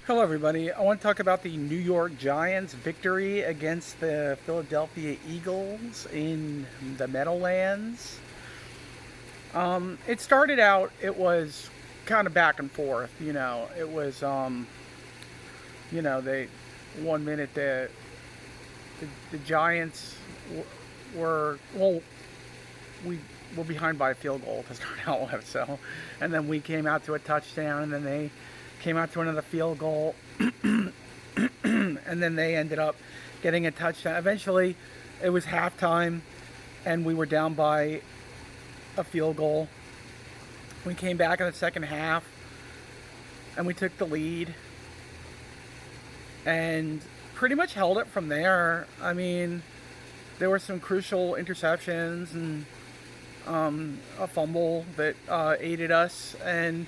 Hello, everybody. I want to talk about the New York Giants' victory against the Philadelphia Eagles in the Meadowlands. It started out, it was kind of back and forth. It was, they 1 minute the Giants were we were behind by a field goal to start out with, so, and then we came out to a touchdown, and then they came out to another field goal, and then they ended up getting a touchdown. Eventually, it was halftime, and we were down by a field goal. We came back in the second half, and we took the lead, and pretty much held it from there. I mean, there were some crucial interceptions and a fumble that aided us, and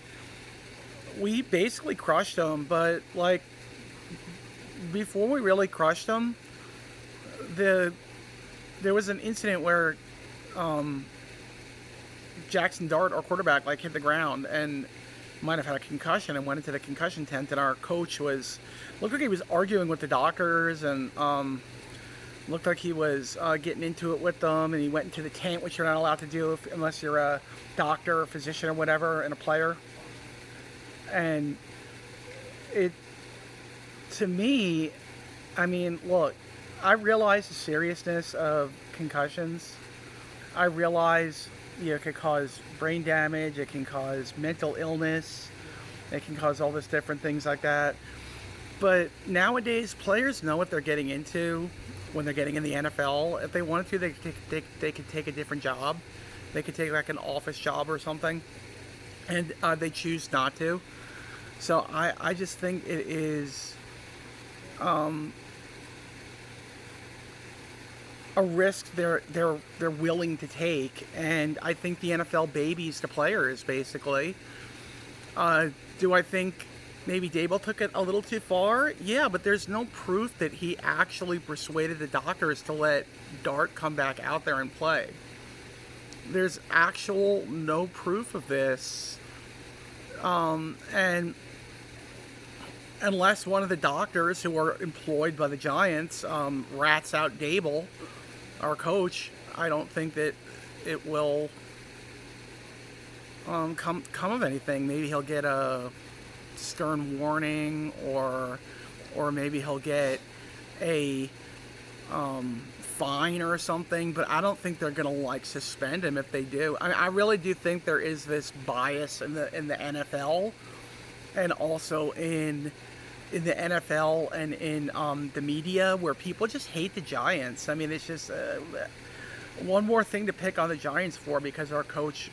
we basically crushed them. But like before we really crushed them, there was an incident where Jackson Dart, our quarterback, like hit the ground and might have had a concussion and went into the concussion tent. And our coach looked like he was arguing with the doctors, and looked like he was getting into it with them. And he went into the tent, which you're not allowed to do unless you're a doctor or physician or whatever, and a player. And it, to me, I mean, look, I realize the seriousness of concussions. I realize, it can cause brain damage, it can cause mental illness, it can cause all this different things like that. But nowadays, players know what they're getting into when they're getting in the NFL. If they wanted to, they could take a different job. They could take like an office job or something, and they choose not to. So I just think it is a risk they're willing to take, and I think the NFL babies the players basically. Do I think maybe Dable took it a little too far? Yeah, but there's no proof that he actually persuaded the doctors to let Dart come back out there and play. There's actual no proof of this, and unless one of the doctors who are employed by the Giants rats out Dable, our coach, I don't think that it will come of anything. Maybe he'll get a stern warning, or maybe he'll get a fine or something. But I don't think they're gonna like suspend him if they do. I really do think there is this bias in the NFL, and also in the NFL and in the media, where people just hate the Giants. I mean, it's just one more thing to pick on the Giants for, because our coach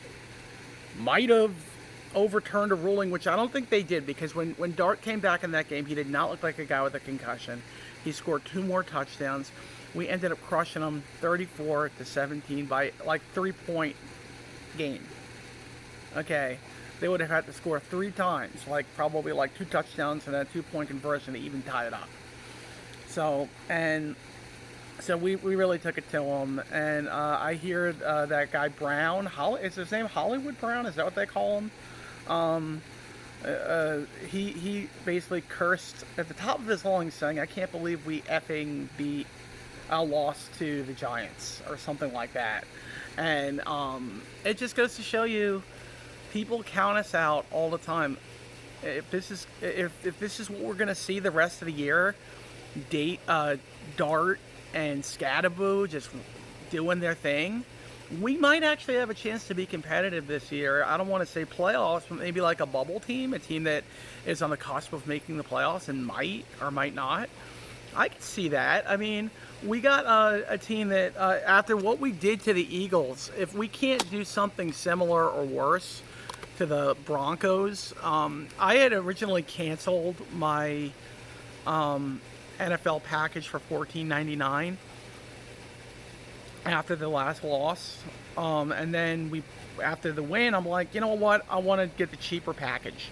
might have overturned a ruling, which I don't think they did, because when Dart came back in that game, he did not look like a guy with a concussion. He scored 2 more touchdowns. We ended up crushing them 34-17 by like 3-point game. Okay. They would have had to score 3 times, like probably like 2 touchdowns and a 2-point conversion to even tie it up. So we really took it to them. And I hear that guy Brown, is his name Hollywood Brown? Is that what they call him? He basically cursed at the top of his lungs, saying, "I can't believe we effing beat lost to the Giants," or something like that. And it just goes to show you, people count us out all the time. If this is what we're gonna see the rest of the year, Dart and Scadaboo just doing their thing, we might actually have a chance to be competitive this year. I don't want to say playoffs, but maybe like a bubble team, a team that is on the cusp of making the playoffs and might or might not. I can see that. I mean, we got a team that, after what we did to the Eagles, if we can't do something similar or worse to the Broncos, I had originally canceled my NFL package for $14.99 after the last loss, and then after the win, I'm like, you know what? I want to get the cheaper package.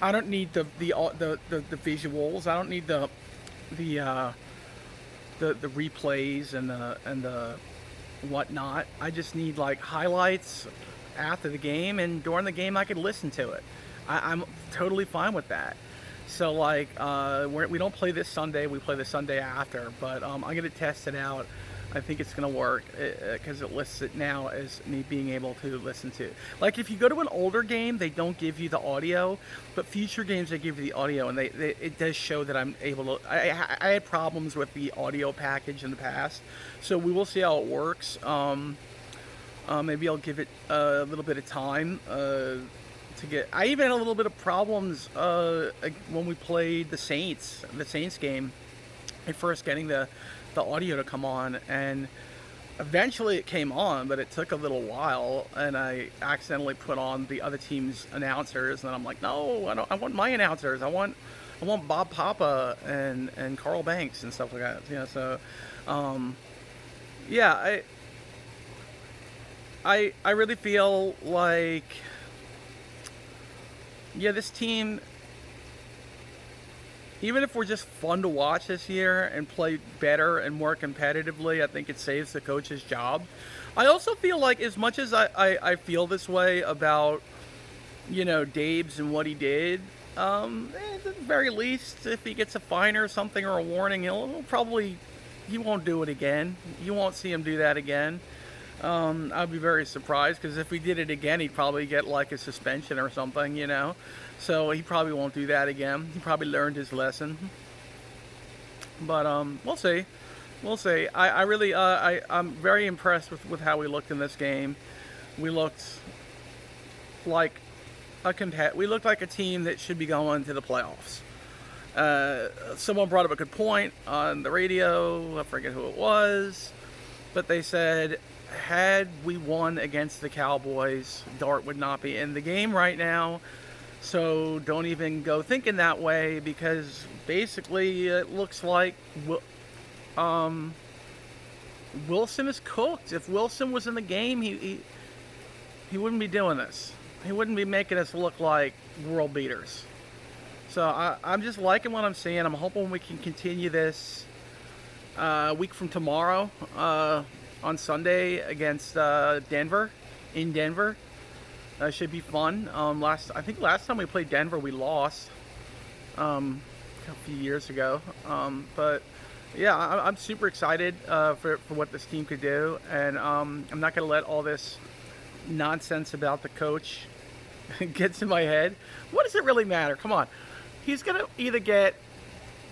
I don't need the visuals. I don't need the replays and the whatnot. I just need like highlights after the game, and during the game I could listen to it. I'm totally fine with that. So like we don't play this Sunday, we play the Sunday after, but I'm gonna test it out. I think it's gonna work because it lists it now as me being able to listen to. Like if you go to an older game, they don't give you the audio, but future games they give you the audio, and it does show that I'm able to. I had problems with the audio package in the past, so we will see how it works. Maybe I'll give it a little bit of time to get. I even had a little bit of problems when we played the Saints game, at first getting the audio to come on, and eventually it came on, but it took a little while, and I accidentally put on the other team's announcers, and I'm like, no, I want my announcers. I want Bob Papa and Carl Banks and stuff like that. So yeah, I really feel like, yeah, this team, even if we're just fun to watch this year and play better and more competitively, I think it saves the coach's job. I also feel like, as much as I feel this way about, Dabes and what he did, at the very least, if he gets a fine or something or a warning, he won't do it again. You won't see him do that again. I'd be very surprised, because if he did it again, he'd probably get like a suspension or something, So he probably won't do that again. He probably learned his lesson. But we'll see. We'll see. I really, I'm very impressed with how we looked in this game. We looked like a team that should be going to the playoffs. Someone brought up a good point on the radio. I forget who it was, but they said, had we won against the Cowboys, Dart would not be in the game right now. So don't even go thinking that way, because basically it looks like Wilson is cooked. If Wilson was in the game, he wouldn't be doing this. He wouldn't be making us look like world beaters. So I'm just liking what I'm seeing. I'm hoping we can continue this a week from tomorrow, on Sunday against Denver, in Denver. Should be fun. I think last time we played Denver, we lost a few years ago. But yeah, I'm super excited for what this team could do, and I'm not going to let all this nonsense about the coach get to my head. What does it really matter? Come on, he's going to either get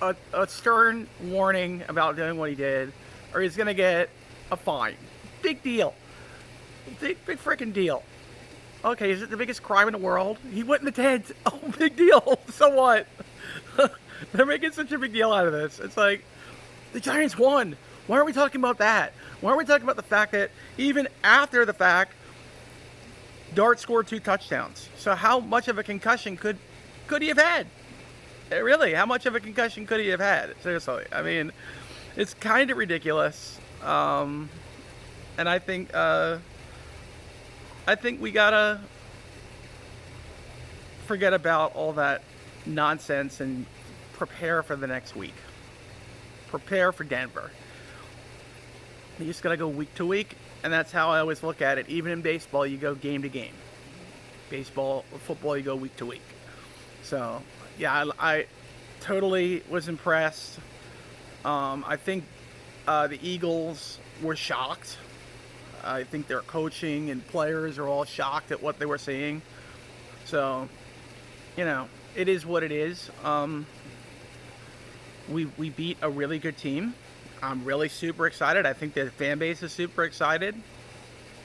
a stern warning about doing what he did, or he's going to get a fine. Big deal. Big freaking deal. Okay, is it the biggest crime in the world? He went in the tent. Oh, big deal. So what? They're making such a big deal out of this. It's like, the Giants won. Why aren't we talking about that? Why aren't we talking about the fact that even after the fact, Dart scored 2 touchdowns? So how much of a concussion could he have had? Really, how much of a concussion could he have had? Seriously. I mean, it's kind of ridiculous. And I think we gotta forget about all that nonsense and prepare for the next week. Prepare for Denver. You just gotta go week to week, and that's how I always look at it. Even in baseball, you go game to game. Baseball or football, you go week to week. So yeah, I totally was impressed. I think the Eagles were shocked. I think their coaching and players are all shocked at what they were seeing. So, it is what it is. We beat a really good team. I'm really super excited. I think the fan base is super excited.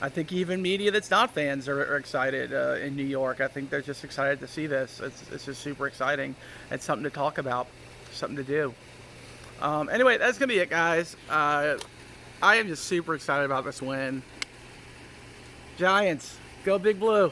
I think even media that's not fans are excited in New York. I think they're just excited to see this. It's just super exciting. It's something to talk about, something to do. Anyway, that's going to be it, guys. I am just super excited about this win. Giants, go Big Blue.